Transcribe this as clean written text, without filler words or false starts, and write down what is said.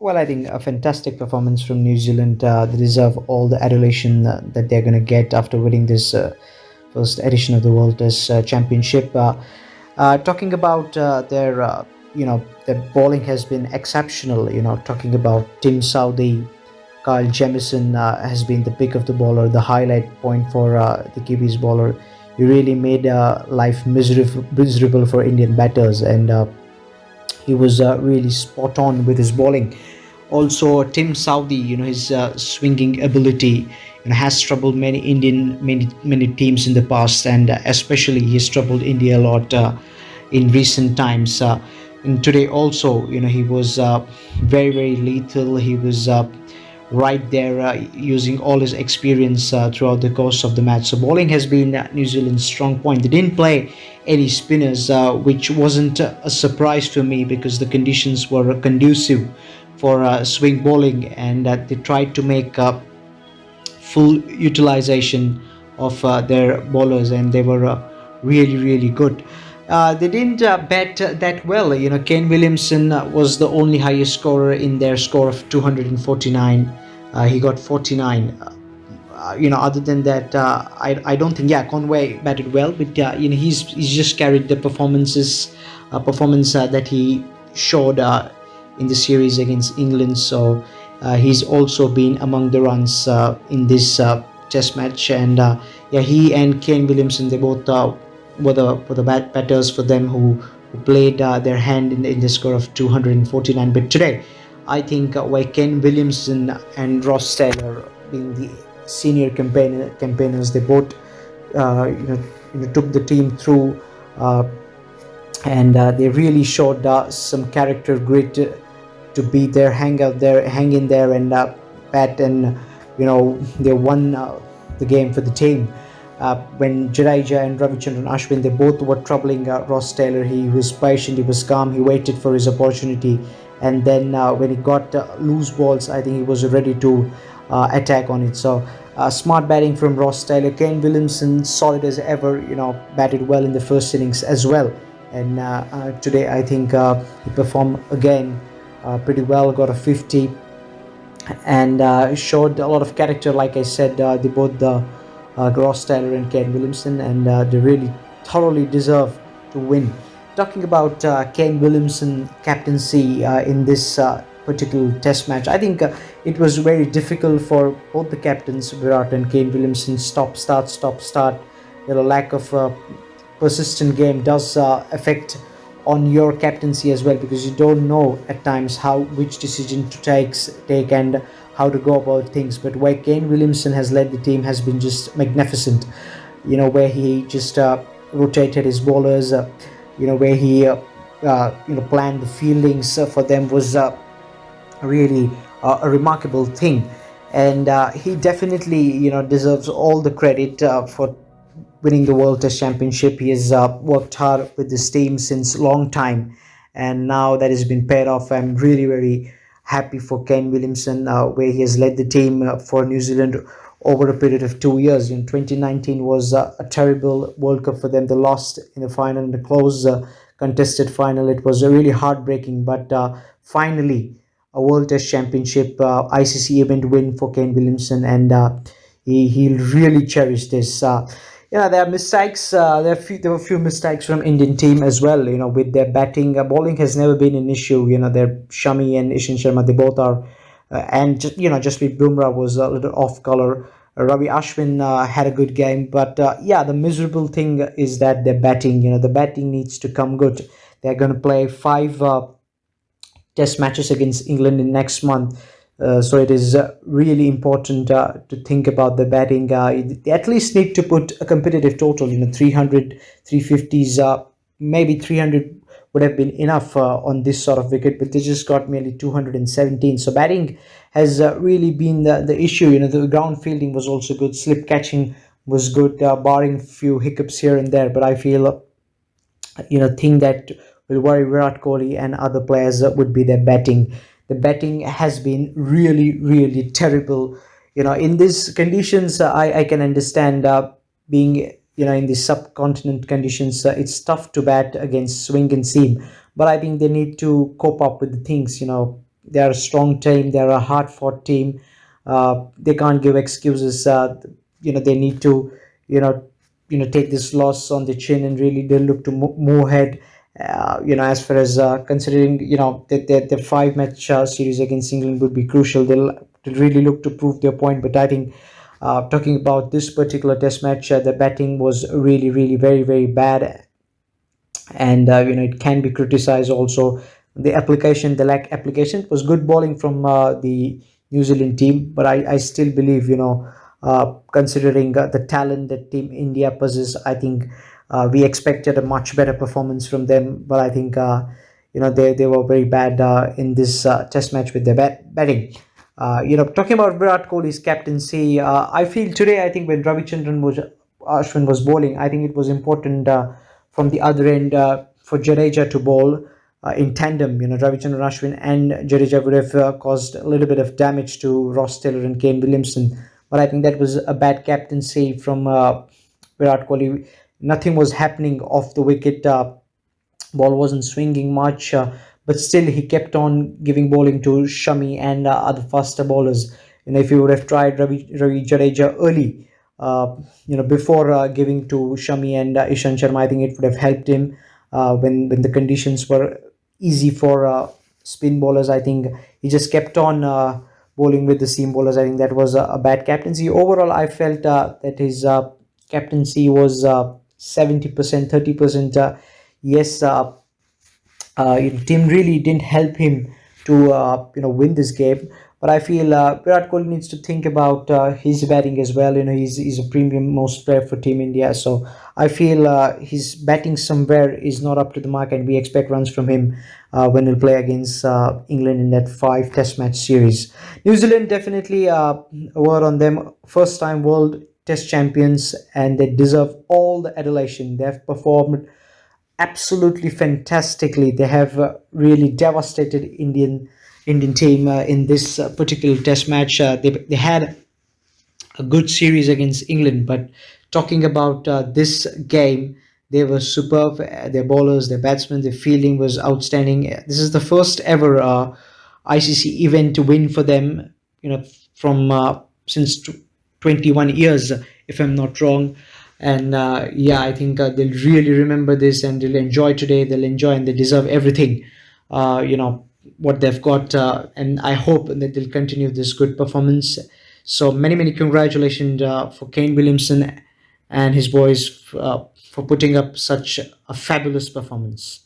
Well, I think a fantastic performance from New Zealand. They deserve all the adulation that they're going to get after winning this first edition of the World Test Championship. Talking about their bowling has been exceptional. Talking about Tim Southey, Kyle Jamieson has been the pick of the bowler, the highlight point for the Kiwis bowler. He really made life miserable for Indian batters, and he was really spot on with his bowling. Also, Tim Southey, his swinging ability, has troubled many teams in the past, and especially he's troubled India a lot in recent times. And today also, he was very lethal. He was right there, using all his experience throughout the course of the match. So bowling has been New Zealand's strong point. They didn't play any spinners, which wasn't a surprise for me because the conditions were conducive for swing bowling, and they tried to make full utilization of their bowlers, and they were really good. They didn't bat that well. Kane Williamson was the only highest scorer in their score of 249. He got 49. Other than that, I don't think. Yeah, Conway batted well, but he's just carried the performance that he showed in the series against England. So he's also been among the runs in this Test match, and yeah, he and Kane Williamson, they both were the batters for them who played their hand in the score of 249. But today, I think where Ken Williamson and Ross Taylor, being the senior campaigners, they both took the team through, and they really showed some character grit to be there, hang in there, and bat, and they won the game for the team. When Jadeja and Ravichandran Ashwin, they both were troubling Ross Taylor, he was patient, he was calm, he waited for his opportunity, and then when he got loose balls, I think he was ready to attack on it. So smart batting from Ross Taylor. Kane Williamson, solid as ever, batted well in the first innings as well, and today I think he performed again pretty well, got a 50, and showed a lot of character. Like I said, they both Ross Taylor and Kane Williamson, and they really thoroughly deserve to win. Talking about Kane Williamson captaincy in this particular Test match, I think it was very difficult for both the captains, Virat and Kane Williamson. Stop start. Lack of persistent game does affect on your captaincy as well, because you don't know at times which decision to take and how to go about things. But where Kane Williamson has led the team has been just magnificent. Where he just rotated his bowlers, where he planned the fieldings for them was really a remarkable thing, and he definitely deserves all the credit for winning the World Test Championship. He has worked hard with this team since long time, and now that has been paid off. I'm really very happy for Kane Williamson, where he has led the team for New Zealand over a period of 2 years. 2019 was a terrible World Cup for them. They lost in the final, in the close contested final. It was really heartbreaking, but finally a World Test Championship ICC event win for Kane Williamson, and he'll really cherish this. There are mistakes. There were a few mistakes from Indian team as well. With their batting, bowling has never been an issue. Their Shami and Ishan Sharma, they both are, and Jasprit Bumrah was a little off color. Ravi Ashwin had a good game, but the miserable thing is that their batting. The batting needs to come good. They're going to play 5 Test matches against England in next month. So it is really important to think about the batting. They at least need to put a competitive total, 300, 350s, maybe 300 would have been enough on this sort of wicket, but they just got merely 217. So batting has really been the issue. The ground fielding was also good, slip catching was good, barring few hiccups here and there, but I feel thing that will worry Virat Kohli and other players would be their batting. The batting has been really terrible. In these conditions, I can understand being in the subcontinent conditions. It's tough to bat against swing and seam, but I think they need to cope up with the things. they are a strong team. They are a hard fought team. They can't give excuses. They need to you know take this loss on the chin and really they look to move ahead. As far as considering the 5 match series against England would be crucial. They'll really look to prove their point. But I think talking about this particular test match, the batting was really, really very, very bad, and it can be criticized also. The lack application, it was good bowling from the New Zealand team, but I still believe, considering the talent that Team India possesses, I think we expected a much better performance from them. But I think they were very bad in this test match with their batting. Talking about Virat Kohli's captaincy, I feel today, I think when Ravichandran was Ashwin was bowling, I think it was important from the other end for Jadeja to bowl in tandem. Ravichandran Ashwin and Jadeja would have caused a little bit of damage to Ross Taylor and Kane Williamson. But I think that was a bad captaincy from Virat Kohli. Nothing was happening off the wicket. Ball wasn't swinging much, but still he kept on giving bowling to Shami and other faster bowlers. If he would have tried Ravi Jadeja early, before giving to Shami and Ishan Sharma, I think it would have helped him when the conditions were easy for spin bowlers. I think he just kept on bowling with the seam bowlers. I think that was a bad captaincy. Overall, I felt that his captaincy was 70%, 30%. Yes, team really didn't help him to win this game. But I feel Virat Kohli needs to think about his batting as well. He's a premium most player for Team India, so I feel his batting somewhere is not up to the mark, and we expect runs from him when he'll play against England in that 5 Test match series. New Zealand definitely a word on them. First time world Test champions, and they deserve all the adulation. They have performed absolutely fantastically. They have really devastated Indian team in this particular Test match. They had a good series against England, but talking about this game, they were superb. Their bowlers, their batsmen, their fielding was outstanding. This is the first ever ICC event to win for them. From since 21 years, if I'm not wrong. And yeah, I think they'll really remember this and they'll enjoy today. They'll enjoy and they deserve everything. What they've got, and I hope that they'll continue this good performance. So many congratulations for Kane Williamson and his boys for putting up such a fabulous performance.